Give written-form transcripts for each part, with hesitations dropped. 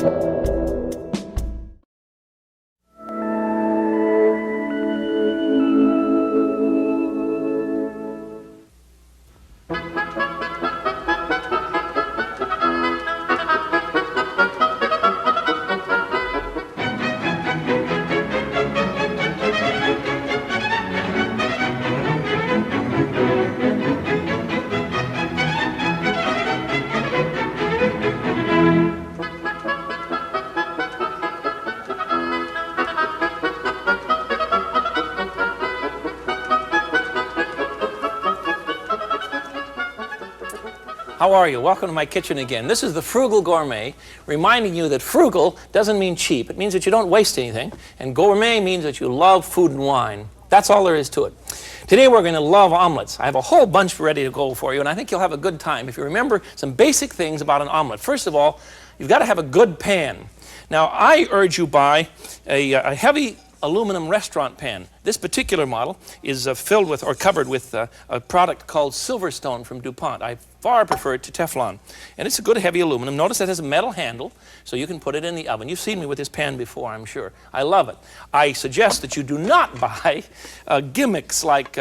How are you? Welcome to my kitchen again. This is the Frugal Gourmet, reminding you that frugal doesn't mean cheap. It means that you don't waste anything. And gourmet means that you love food and wine. That's all there is to it. Today we're going to love omelets. I have a whole bunch ready to go for you, and I think you'll have a good time if you remember some basic things about an omelet. First of all, you've got to have a good pan. Now, I urge you buy a heavy aluminum restaurant pan. This particular model is filled with or covered with a product called Silverstone from DuPont. I far prefer it to Teflon. And it's a good heavy aluminum. Notice it has a metal handle, so you can put it in the oven. You've seen me with this pan before, I'm sure. I love it. I suggest that you do not buy gimmicks like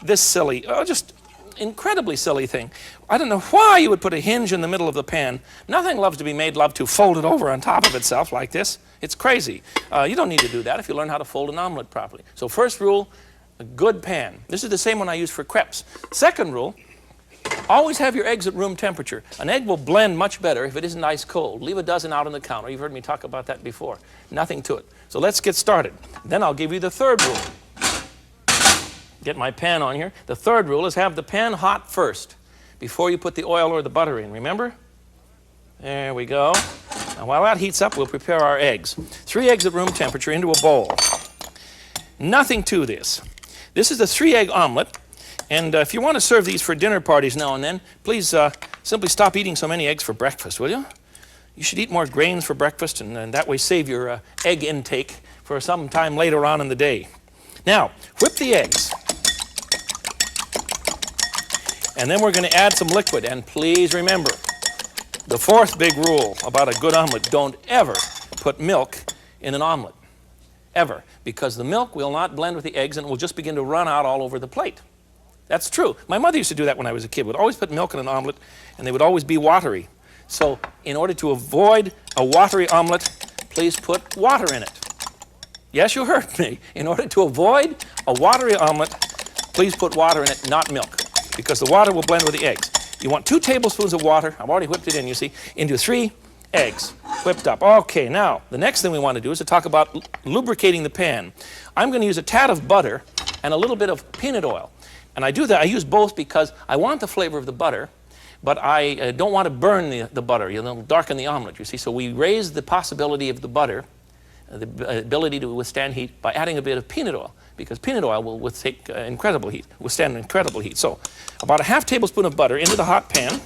this silly, just incredibly silly thing. I don't know why you would put a hinge in the middle of the pan. Nothing loves to be made love to folded over on top of itself like this. It's crazy. You don't need to do that if you learn how to fold an omelet properly. So first rule, a good pan. This is the same one I use for crepes. Second rule, always have your eggs at room temperature. An egg will blend much better if it isn't ice cold. Leave a dozen out on the counter. You've heard me talk about that before. Nothing to it. So let's get started. Then I'll give you the third rule. Get my pan on here. The third rule is have the pan hot first before you put the oil or the butter in. Remember? There we go. Now while that heats up, we'll prepare our eggs. 3 eggs at room temperature into a bowl. Nothing to this. This is a 3-egg omelet. And if you want to serve these for dinner parties now and then, please simply stop eating so many eggs for breakfast, will you? You should eat more grains for breakfast and that way save your egg intake for some time later on in the day. Now, whip the eggs. And then we're going to add some liquid. And please remember, the fourth big rule about a good omelet, don't ever put milk in an omelet. Ever. Because the milk will not blend with the eggs and it will just begin to run out all over the plate. That's true. My mother used to do that when I was a kid. Would always put milk in an omelet and they would always be watery. So in order to avoid a watery omelet, please put water in it. Yes, you heard me. In order to avoid a watery omelet, please put water in it, not milk, because the water will blend with the eggs. You want 2 tablespoons of water. I've already whipped it in, you see, into 3 eggs whipped up. Okay, now, the next thing we want to do is to talk about lubricating the pan. I'm going to use a tad of butter and a little bit of peanut oil. And I do that. I use both because I want the flavor of the butter, but I don't want to burn the butter. It'll darken the omelet, you see. So we raise the possibility of the butter, the ability to withstand heat, by adding a bit of peanut oil, because peanut oil will withstand incredible heat. So about a ½ tablespoon of butter into the hot pan.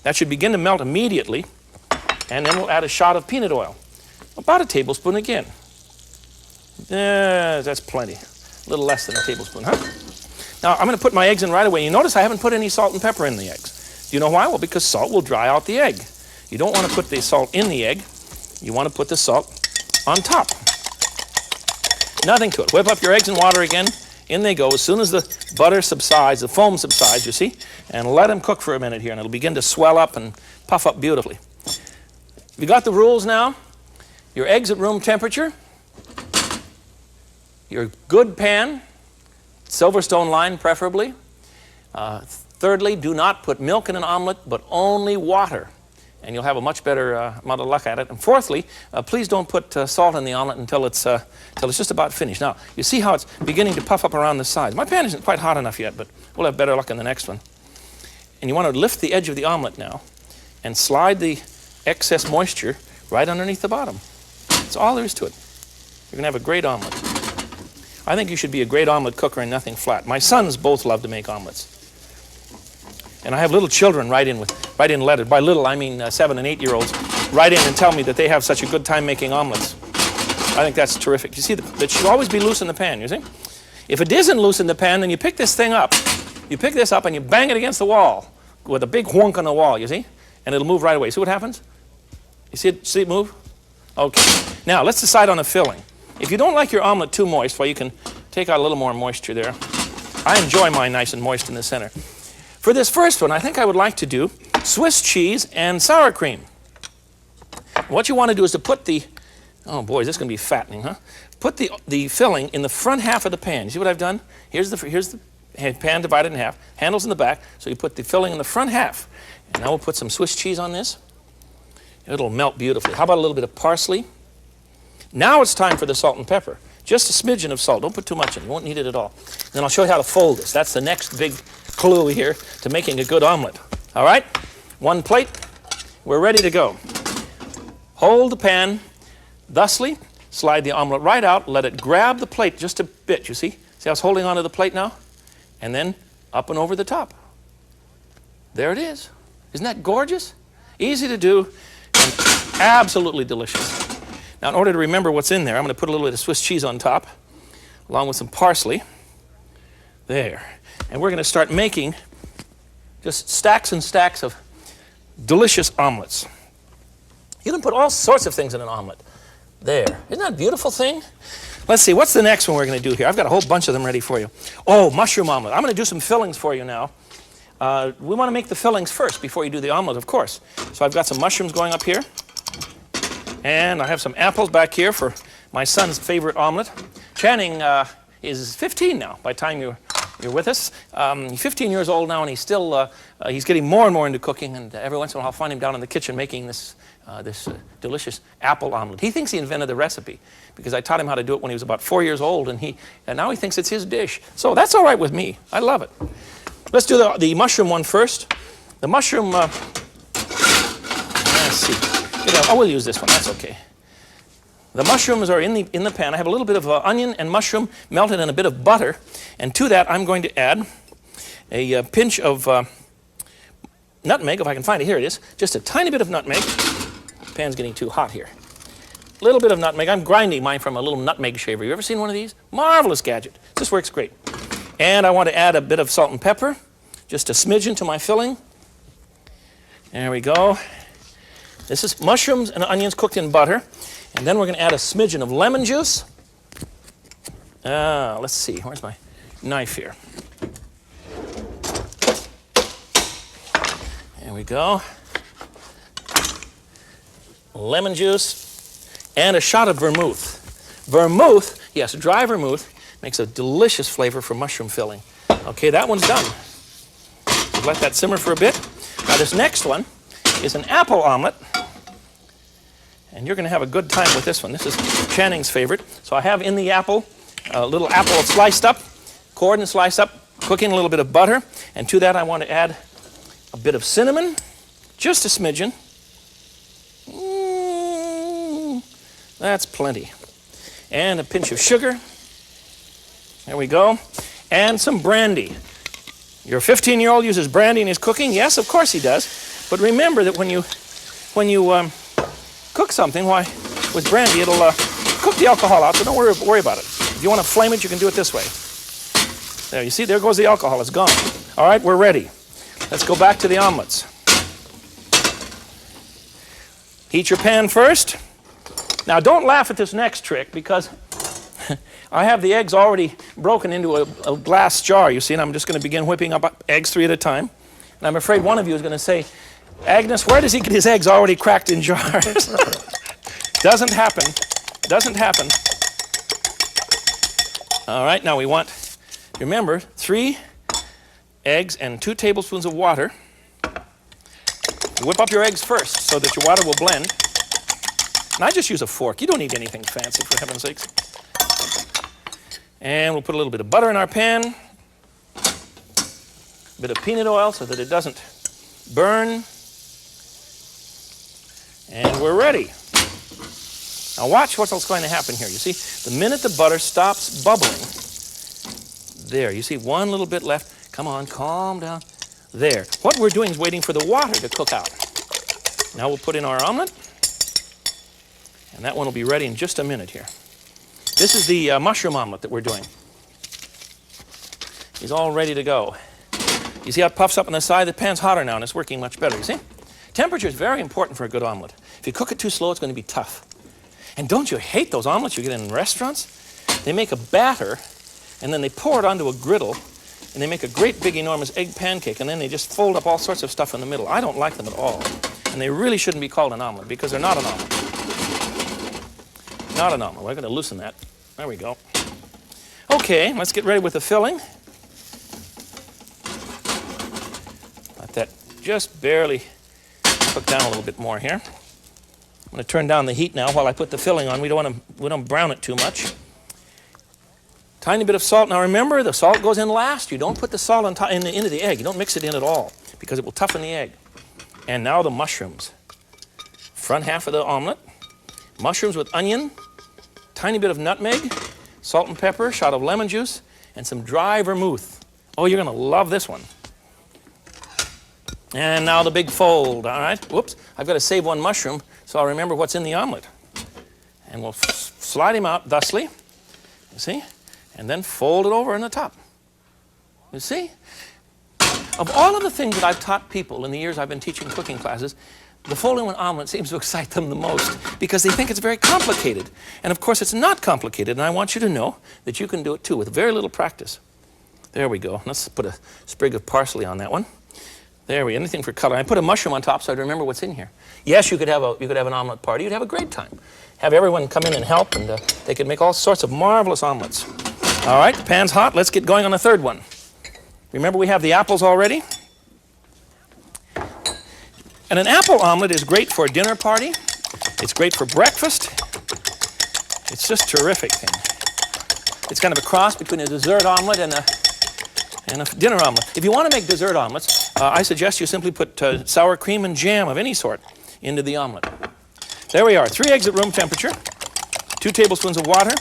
That should begin to melt immediately. And then we'll add a shot of peanut oil. About a tablespoon again. That's plenty. A little less than a tablespoon, huh? Now I'm going to put my eggs in right away. You notice I haven't put any salt and pepper in the eggs. Do you know why? Well, because salt will dry out the egg. You don't want to put the salt in the egg. You want to put the salt on top. Nothing to it. Whip up your eggs in water again. In they go. As soon as the butter subsides, the foam subsides, you see, and let them cook for a minute here, and it'll begin to swell up and puff up beautifully. You got the rules now? Your eggs at room temperature, your good pan, Silverstone line preferably. Thirdly, do not put milk in an omelet, but only water, and you'll have a much better amount of luck at it. And fourthly, please don't put salt in the omelet until it's just about finished. Now, you see how it's beginning to puff up around the sides. My pan isn't quite hot enough yet, but we'll have better luck in the next one. And you want to lift the edge of the omelet now and slide the excess moisture right underneath the bottom. That's all there is to it. You're going to have a great omelet. I think you should be a great omelet cooker and nothing flat. My sons both love to make omelets. And I have little children write in letters. By little, I mean 7- and 8-year-olds write in and tell me that they have such a good time making omelets. I think that's terrific. You see, it should always be loose in the pan, you see? If it isn't loose in the pan, then you pick this thing up. You pick this up and you bang it against the wall with a big whonk on the wall, you see? And it'll move right away. See what happens? You see it move? Okay, now let's decide on the filling. If you don't like your omelet too moist, well, you can take out a little more moisture there. I enjoy mine nice and moist in the center. For this first one, I think I would like to do Swiss cheese and sour cream. What you want to do is to put the, oh boy, is this going to be fattening, huh? Put the filling in the front half of the pan. You see what I've done? Here's the pan divided in half, handles in the back, so you put the filling in the front half. And now we'll put some Swiss cheese on this. It'll melt beautifully. How about a little bit of parsley? Now it's time for the salt and pepper. Just a smidgen of salt. Don't put too much in. You won't need it at all. Then I'll show you how to fold this. That's the next big clue here to making a good omelet. All right? One plate. We're ready to go. Hold the pan thusly. Slide the omelet right out. Let it grab the plate just a bit. You see? See how it's holding onto the plate now? And then up and over the top. There it is. Isn't that gorgeous? Easy to do and absolutely delicious. Now, in order to remember what's in there, I'm going to put a little bit of Swiss cheese on top, along with some parsley. There. And we're going to start making just stacks and stacks of delicious omelets. You can put all sorts of things in an omelet. There. Isn't that a beautiful thing? Let's see, what's the next one we're going to do here? I've got a whole bunch of them ready for you. Oh, mushroom omelet. I'm going to do some fillings for you now. We want to make the fillings first before you do the omelet, of course. So I've got some mushrooms going up here. And I have some apples back here for my son's favorite omelet. Channing is 15 now by the time you're with us. He's 15 years old now, and he's still he's getting more and more into cooking. And every once in a while, I'll find him down in the kitchen making this delicious apple omelet. He thinks he invented the recipe because I taught him how to do it when he was about 4 years old, and now he thinks it's his dish. So that's all right with me. I love it. Let's do the mushroom one first. The mushroom. Let's see. I will use this one. That's okay. The mushrooms are in the pan. I have a little bit of onion and mushroom melted in a bit of butter, and to that I'm going to add a pinch of nutmeg, if I can find it. Here it is. Just a tiny bit of nutmeg. The pan's getting too hot here. A little bit of nutmeg. I'm grinding mine from a little nutmeg shaver. You ever seen one of these? Marvelous gadget. This works great. And I want to add a bit of salt and pepper, just a smidgen to my filling. There we go. This is mushrooms and onions cooked in butter. And then we're going to add a smidgen of lemon juice. Let's see. Where's my knife here? There we go. Lemon juice and a shot of vermouth. Vermouth, yes, dry vermouth, makes a delicious flavor for mushroom filling. Okay, that one's done. Let that simmer for a bit. Now this next one is an apple omelet. And you're going to have a good time with this one. This is Channing's favorite. So I have in the apple a little apple sliced up, cored and sliced up, cooking a little bit of butter. And to that I want to add a bit of cinnamon, just a smidgen. That's plenty. And a pinch of sugar. There we go. And some brandy. Your 15-year-old uses brandy in his cooking? Yes, of course he does. But remember that when you cook something, why, with brandy, it'll cook the alcohol out, so don't worry about it. If you want to flame it, you can do it this way. There, you see, there goes the alcohol. It's gone. All right, we're ready. Let's go back to the omelets. Heat your pan first. Now, don't laugh at this next trick, because I have the eggs already broken into a glass jar, you see, and I'm just going to begin whipping up eggs 3 at a time. And I'm afraid one of you is going to say, Agnes, where does he get his eggs already cracked in jars? Doesn't happen. Doesn't happen. All right, now we want, remember, 3 eggs and 2 tablespoons of water. You whip up your eggs first so that your water will blend. And I just use a fork. You don't need anything fancy, for heaven's sakes. And we'll put a little bit of butter in our pan. A bit of peanut oil so that it doesn't burn. And we're ready. Now watch what's going to happen here. You see, the minute the butter stops bubbling, there, you see one little bit left. Come on, calm down. There. What we're doing is waiting for the water to cook out. Now we'll put in our omelet. And that one will be ready in just a minute here. This is the mushroom omelet that we're doing. He's all ready to go. You see how it puffs up on the side? The pan's hotter now and it's working much better, you see? Temperature is very important for a good omelet. If you cook it too slow, it's going to be tough. And don't you hate those omelets you get in restaurants? They make a batter, and then they pour it onto a griddle, and they make a great big enormous egg pancake, and then they just fold up all sorts of stuff in the middle. I don't like them at all. And they really shouldn't be called an omelet because they're not an omelet. Not an omelet. We're going to loosen that. There we go. Okay, let's get ready with the filling. Let that just barely cook down a little bit more here. I'm going to turn down the heat now while I put the filling on. We don't brown it too much. Tiny bit of salt. Now remember, the salt goes in last. You don't put the salt into the egg. You don't mix it in at all because it will toughen the egg. And now the mushrooms. Front half of the omelet. Mushrooms with onion, tiny bit of nutmeg, salt and pepper, shot of lemon juice, and some dry vermouth. Oh, you're going to love this one. And now the big fold, all right? Whoops, I've got to save one mushroom so I'll remember what's in the omelet. And we'll slide him out thusly, you see? And then fold it over in the top. You see? Of all of the things that I've taught people in the years I've been teaching cooking classes, the folding an omelet seems to excite them the most because they think it's very complicated. And of course it's not complicated, and I want you to know that you can do it too with very little practice. There we go. Let's put a sprig of parsley on that one. There we go. Anything for color. I put a mushroom on top so I'd remember what's in here. Yes, you could have an omelet party. You'd have a great time. Have everyone come in and help, and they could make all sorts of marvelous omelets. All right, the pan's hot. Let's get going on the third one. Remember, we have the apples already. And an apple omelet is great for a dinner party. It's great for breakfast. It's just a terrific thing. It's kind of a cross between a dessert omelet and a dinner omelet. If you want to make dessert omelets, I suggest you simply put sour cream and jam of any sort into the omelet. There we are. 3 eggs at room temperature. 2 tablespoons of water.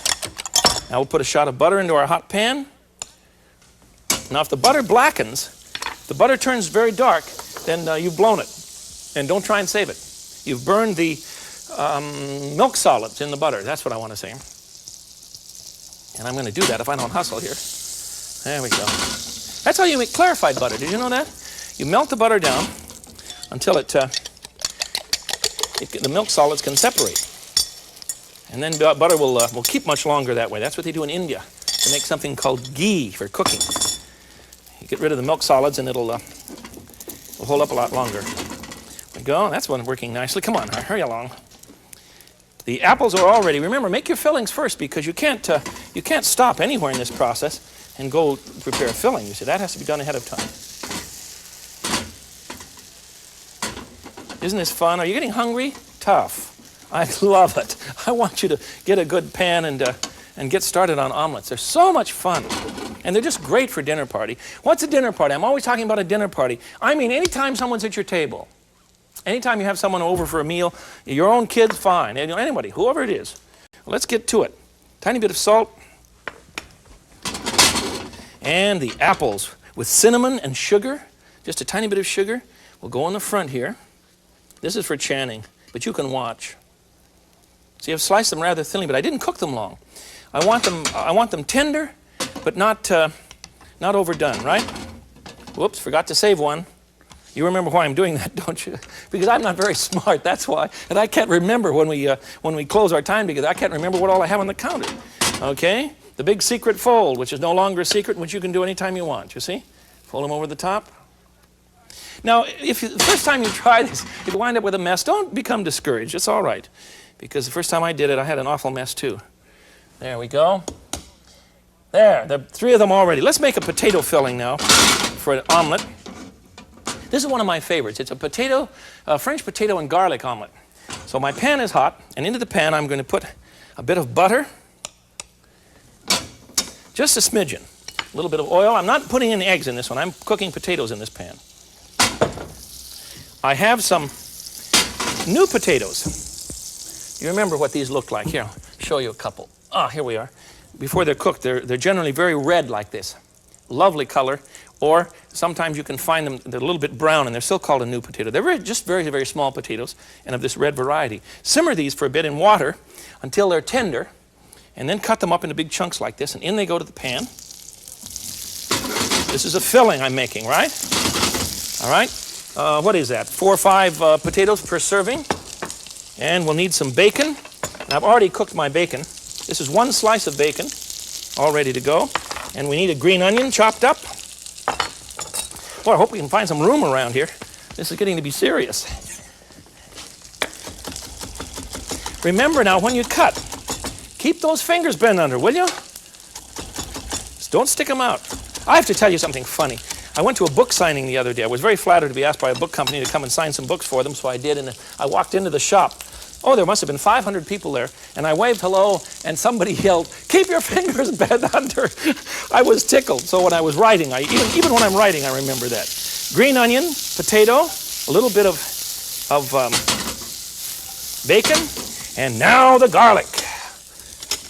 Now we'll put a shot of butter into our hot pan. Now if the butter blackens, if the butter turns very dark, then you've blown it. And don't try and save it. You've burned the milk solids in the butter. That's what I want to say. And I'm going to do that if I don't hustle here. There we go. That's how you make clarified butter. Did you know that? You melt the butter down until the milk solids can separate. And then butter will keep much longer that way. That's what they do in India to make something called ghee for cooking. You get rid of the milk solids and it'll hold up a lot longer. There we go. That's one working nicely. Come on, hurry along. The apples are all ready. Remember, make your fillings first because you can't stop anywhere in this process and go prepare a filling. You see, that has to be done ahead of time. Isn't this fun? Are you getting hungry? Tough. I love it. I want you to get a good pan and get started on omelets. They're so much fun. And they're just great for dinner party. What's a dinner party? I'm always talking about a dinner party. I mean, anytime someone's at your table. Anytime you have someone over for a meal, your own kids, fine. Anybody, whoever it is. Let's get to it. Tiny bit of salt. And the apples with cinnamon and sugar. Just a tiny bit of sugar. Will go on the front here. This is for Channing, but you can watch. See, I've sliced them rather thinly, but I didn't cook them long. I want them tender, but not overdone, right? Whoops, forgot to save one. You remember why I'm doing that, don't you? Because I'm not very smart, that's why. And I can't remember when we close our time together, I can't remember what all I have on the counter. Okay? The big secret fold, which is no longer a secret, which you can do anytime you want, you see? Fold them over the top. Now, if the first time you try this, you wind up with a mess, don't become discouraged. It's all right. Because the first time I did it, I had an awful mess too. There we go. There, the 3 of them already. Let's make a potato filling now for an omelet. This is one of my favorites. It's a French potato and garlic omelet. So my pan is hot, and into the pan I'm going to put a bit of butter, just a smidgen, a little bit of oil. I'm not putting any eggs in this one. I'm cooking potatoes in this pan. I have some new potatoes. You remember what these look like. Here, I'll show you a couple. Here we are. Before they're cooked, they're generally very red like this. Lovely color. Or sometimes you can find them, they're a little bit brown, and they're still called a new potato. They're just very, very small potatoes, and of this red variety. Simmer these for a bit in water until they're tender, and then cut them up into big chunks like this, and in they go to the pan. This is a filling I'm making, right? All right. What is that? 4 or 5 potatoes per serving. And we'll need some bacon. Now, I've already cooked my bacon. This is one slice of bacon, all ready to go. And we need a green onion chopped up. Boy, I hope we can find some room around here. This is getting to be serious. Remember now, when you cut, keep those fingers bent under, will you? Just don't stick them out. I have to tell you something funny. I went to a book signing the other day. I was very flattered to be asked by a book company to come and sign some books for them, so I did, and I walked into the shop. Oh, there must have been 500 people there, and I waved hello, and somebody yelled, "Keep your fingers bent under." I was tickled, so when I was writing, even when I'm writing, I remember that. Green onion, potato, a little bit of bacon, and now the garlic.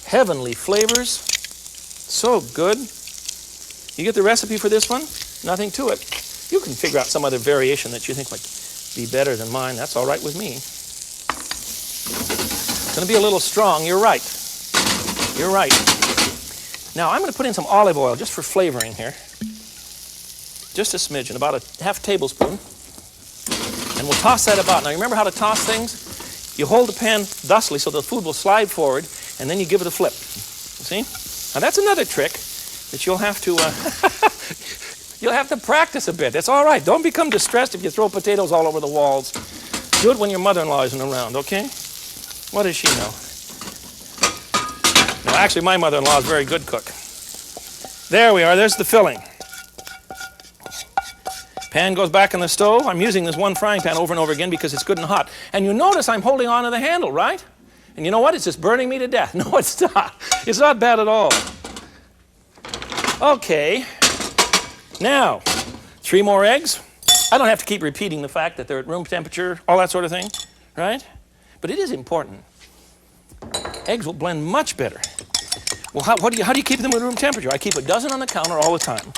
Heavenly flavors, so good. You get the recipe for this one? Nothing to it. You can figure out some other variation that you think might be better than mine. That's all right with me. It's going to be a little strong. You're right. You're right. Now, I'm going to put in some olive oil just for flavoring here. Just a smidgen, about a half tablespoon. And we'll toss that about. Now, remember how to toss things? You hold the pan thusly so the food will slide forward, and then you give it a flip. You see? Now, that's another trick that you'll have to you'll have to practice a bit. That's all right. Don't become distressed if you throw potatoes all over the walls. Do it when your mother-in-law isn't around, okay? What does she know? No, actually, my mother-in-law is a very good cook. There we are. There's the filling. Pan goes back in the stove. I'm using this one frying pan over and over again because it's good and hot. And you notice I'm holding on to the handle, right? And you know what? It's just burning me to death. No, it's not. It's not bad at all. Okay. Now, 3 more eggs. I don't have to keep repeating the fact that they're at room temperature, all that sort of thing, right? But it is important. Eggs will blend much better. Well, how do you keep them at room temperature? I keep a dozen on the counter all the time.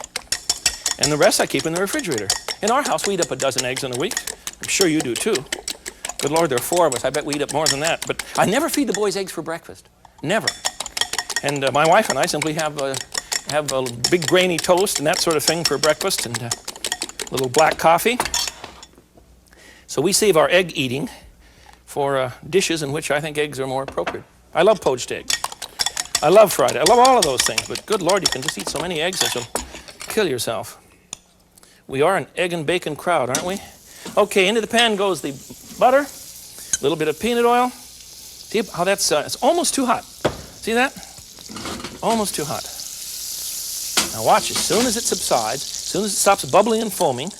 And the rest I keep in the refrigerator. In our house, we eat up a dozen eggs in a week. I'm sure you do too. Good Lord, there are 4 of us. I bet we eat up more than that. But I never feed the boys eggs for breakfast. Never. And my wife and I simply have a big grainy toast and that sort of thing for breakfast, and a little black coffee. So we save our egg eating for dishes in which I think eggs are more appropriate. I love poached eggs. I love fried. I love all of those things. But good Lord, you can just eat so many eggs that you'll kill yourself. We are an egg and bacon crowd, aren't we? Okay, into the pan goes the butter, a little bit of peanut oil. See how that's, it's almost too hot. See that? Almost too hot. Now watch, as soon as it subsides, as soon as it stops bubbling and foaming,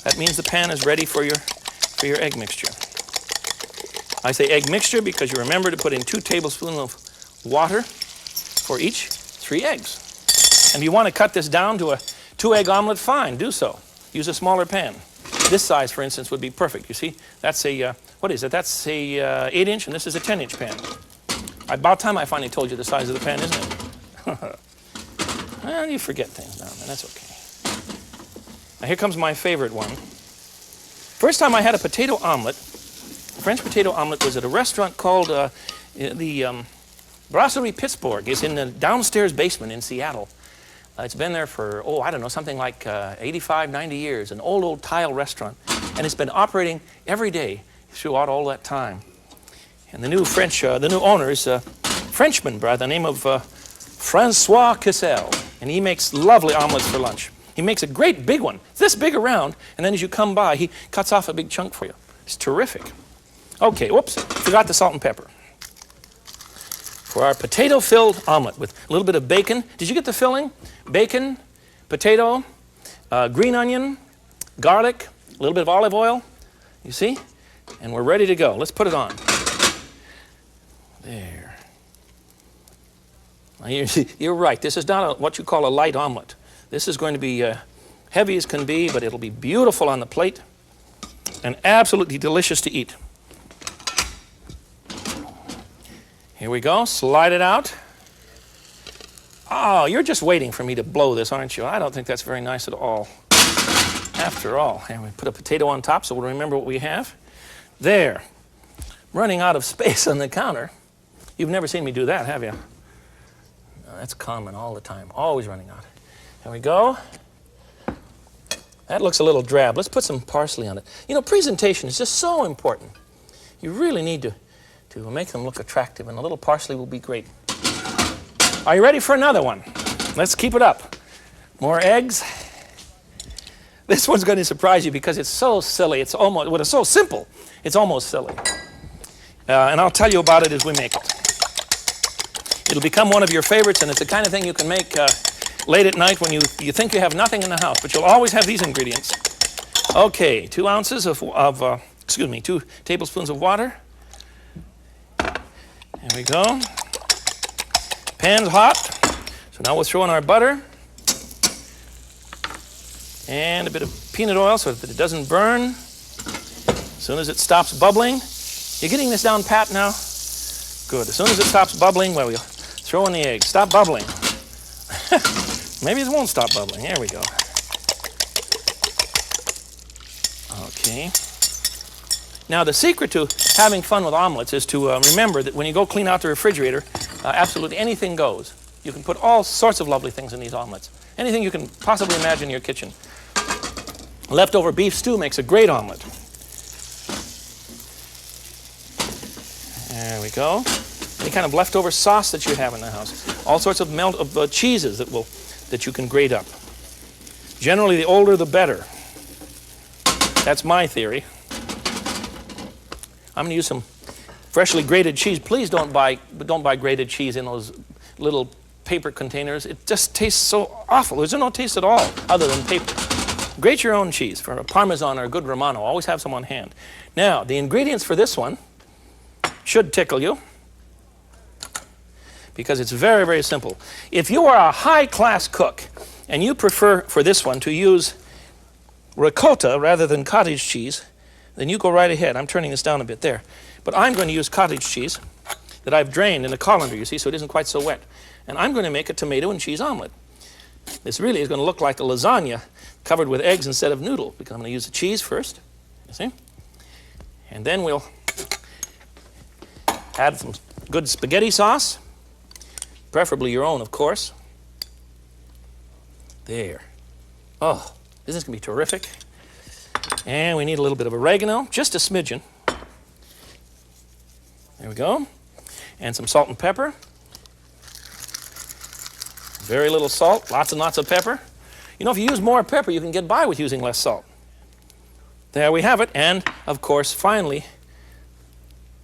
that means the pan is ready for your egg mixture. I say egg mixture because you remember to put in 2 tablespoons of water for each 3 eggs. And if you want to cut this down to a 2-egg omelet, fine, do so. Use a smaller pan. This size, for instance, would be perfect. You see, that's a, what is it? That's a 8-inch, and this is a 10-inch pan. About time I finally told you the size of the pan, isn't it? Well, you forget things now, man. That's okay. Now, here comes my favorite one. First time I had a potato omelet, French potato omelet, was at a restaurant called the Brasserie Pittsburgh. It's in the downstairs basement in Seattle. It's been there for, I don't know, something like 85, 90 years, an old tile restaurant. And it's been operating every day throughout all that time. And the new owner is a Frenchman by the name of Francois Cassel. And he makes lovely omelets for lunch. He makes a great big one, this big around, and then as you come by, he cuts off a big chunk for you. It's terrific. Okay, whoops, forgot the salt and pepper. For our potato-filled omelet with a little bit of bacon. Did you get the filling? Bacon, potato, green onion, garlic, a little bit of olive oil. You see? And we're ready to go. Let's put it on. There. Now you're right. This is not what you call a light omelet. This is going to be heavy as can be, but it'll be beautiful on the plate and absolutely delicious to eat. Here we go. Slide it out. Oh, you're just waiting for me to blow this, aren't you? I don't think that's very nice at all. After all, and we put a potato on top so we'll remember what we have. There. Running out of space on the counter. You've never seen me do that, have you? No, that's common all the time. Always running out. There we go. That looks a little drab. Let's put some parsley on it. You know, presentation is just so important. You really need to make them look attractive, and a little parsley will be great. Are you ready for another one? Let's keep it up. More eggs. This one's going to surprise you because it's so silly. It's almost, well, it's so simple, it's almost silly. And I'll tell you about it as we make it. It'll become one of your favorites, and it's the kind of thing you can make late at night when you think you have nothing in the house, but you'll always have these ingredients. Okay, 2 ounces of 2 tablespoons of water. There we go. Pan's hot. So now we'll throw in our butter. And a bit of peanut oil so that it doesn't burn. As soon as it stops bubbling. You're getting this down pat now? Good. As soon as it stops bubbling, well, we'll throw in the eggs. Stop bubbling. Maybe it won't stop bubbling. There we go. Okay. Now, the secret to having fun with omelets is to remember that when you go clean out the refrigerator, absolutely anything goes. You can put all sorts of lovely things in these omelets. Anything you can possibly imagine in your kitchen. Leftover beef stew makes a great omelet. There we go. Any kind of leftover sauce that you have in the house. All sorts of cheeses that you can grate up. Generally, the older the better. That's my theory. I'm going to use some freshly grated cheese. Please don't buy grated cheese in those little paper containers. It just tastes so awful. There's no taste at all other than paper. Grate your own cheese. For a Parmesan or a good Romano, always have some on hand. Now, the ingredients for this one should tickle you because it's very, very simple. If you are a high-class cook and you prefer for this one to use ricotta rather than cottage cheese, then you go right ahead. I'm turning this down a bit there. But I'm going to use cottage cheese that I've drained in a colander, you see, so it isn't quite so wet. And I'm going to make a tomato and cheese omelet. This really is going to look like a lasagna covered with eggs instead of noodle, because I'm going to use the cheese first, you see? And then we'll add some good spaghetti sauce, preferably your own, of course. There. Oh, this is going to be terrific. And we need a little bit of oregano, just a smidgen. There we go. And some salt and pepper. Very little salt, lots and lots of pepper. You know, if you use more pepper, you can get by with using less salt. There we have it. And, of course, finally,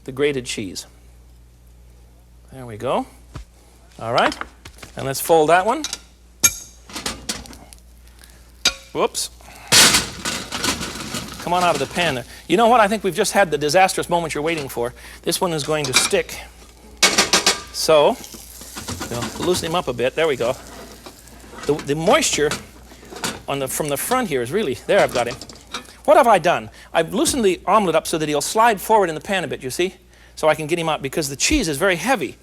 the grated cheese. There we go. All right. And let's fold that one. Whoops. Come on out of the pan there. You know what? I think we've just had the disastrous moment you're waiting for. This one is going to stick. So, we'll loosen him up a bit. There we go. The moisture from the front here is really... There, I've got him. What have I done? I've loosened the omelet up so that he'll slide forward in the pan a bit, you see? So I can get him out, because the cheese is very heavy.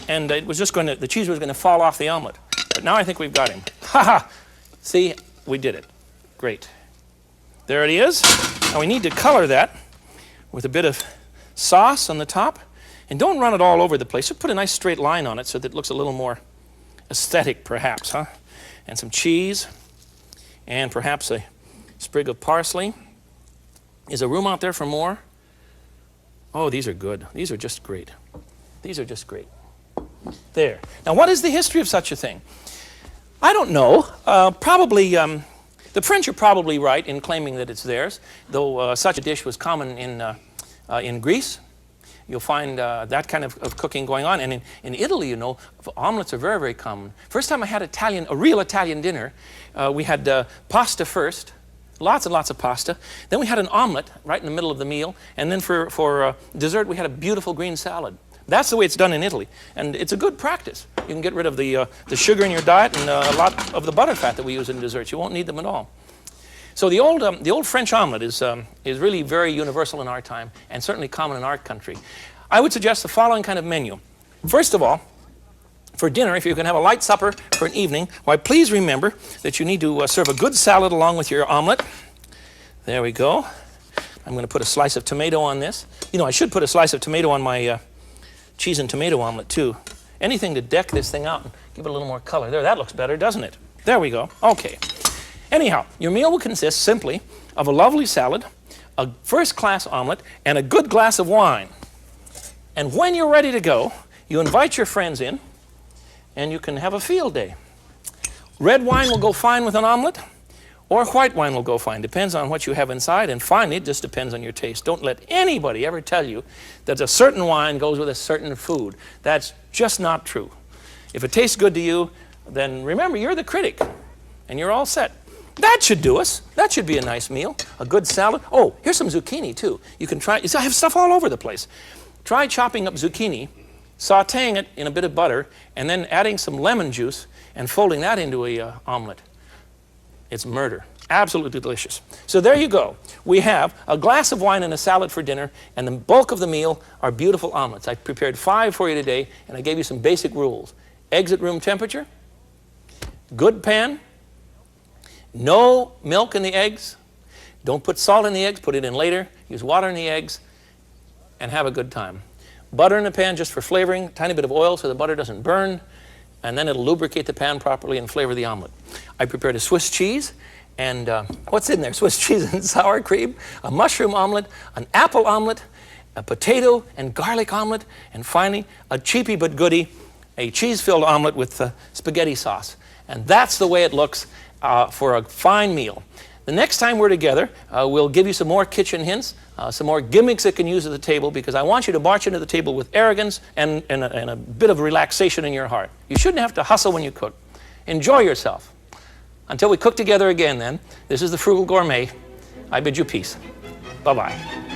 And the cheese was going to fall off the omelet. But now I think we've got him. Ha-ha! See? We did it. Great. There it is. Now we need to color that with a bit of sauce on the top. And don't run it all over the place. Just put a nice straight line on it so that it looks a little more aesthetic, perhaps, huh? And some cheese. And perhaps a sprig of parsley. Is there room out there for more? Oh, these are good. These are just great. These are just great. There. Now, what is the history of such a thing? I don't know. Probably... The French are probably right in claiming that it's theirs, though such a dish was common in Greece. You'll find that kind of cooking going on. And in Italy, you know, omelets are very, very common. First time I had a real Italian dinner, we had pasta first, lots and lots of pasta. Then we had an omelet right in the middle of the meal. And then for dessert, we had a beautiful green salad. That's the way it's done in Italy. And it's a good practice. You can get rid of the sugar in your diet and a lot of the butter fat that we use in desserts. You won't need them at all. So the old French omelet is really very universal in our time and certainly common in our country. I would suggest the following kind of menu. First of all, for dinner, if you can have a light supper for an evening, why, please remember that you need to serve a good salad along with your omelet. There we go. I'm going to put a slice of tomato on this. You know, I should put a slice of tomato on my cheese and tomato omelet too. Anything to deck this thing out and give it a little more color. There, that looks better, doesn't it? There we go. Okay. Anyhow, your meal will consist simply of a lovely salad, a first-class omelet, and a good glass of wine. And when you're ready to go, you invite your friends in, and you can have a field day. Red wine will go fine with an omelet, or white wine will go fine. Depends on what you have inside, and finally, it just depends on your taste. Don't let anybody ever tell you that a certain wine goes with a certain food. That's just not true. If it tastes good to you, then remember, you're the critic, and you're all set. That should do us. That should be a nice meal. A good salad. Oh, here's some zucchini, too. You can try. I have stuff all over the place. Try chopping up zucchini, sautéing it in a bit of butter, and then adding some lemon juice and folding that into a omelet. It's murder. Absolutely delicious. So there you go. We have a glass of wine and a salad for dinner, and the bulk of the meal are beautiful omelets. I prepared 5 for you today, and I gave you some basic rules. Eggs at room temperature, good pan, no milk in the eggs, don't put salt in the eggs, put it in later, use water in the eggs, and have a good time. Butter in the pan just for flavoring, a tiny bit of oil so the butter doesn't burn, and then it'll lubricate the pan properly and flavor the omelet. I prepared a Swiss cheese, and what's in there? Swiss cheese and sour cream, a mushroom omelet, an apple omelet, a potato and garlic omelet, and finally, a cheapy but goodie, a cheese-filled omelet with spaghetti sauce. And that's the way it looks for a fine meal. The next time we're together, we'll give you some more kitchen hints, some more gimmicks that you can use at the table, because I want you to march into the table with arrogance and a bit of relaxation in your heart. You shouldn't have to hustle when you cook. Enjoy yourself. Until we cook together again then, this is the Frugal Gourmet. I bid you peace. Bye-bye.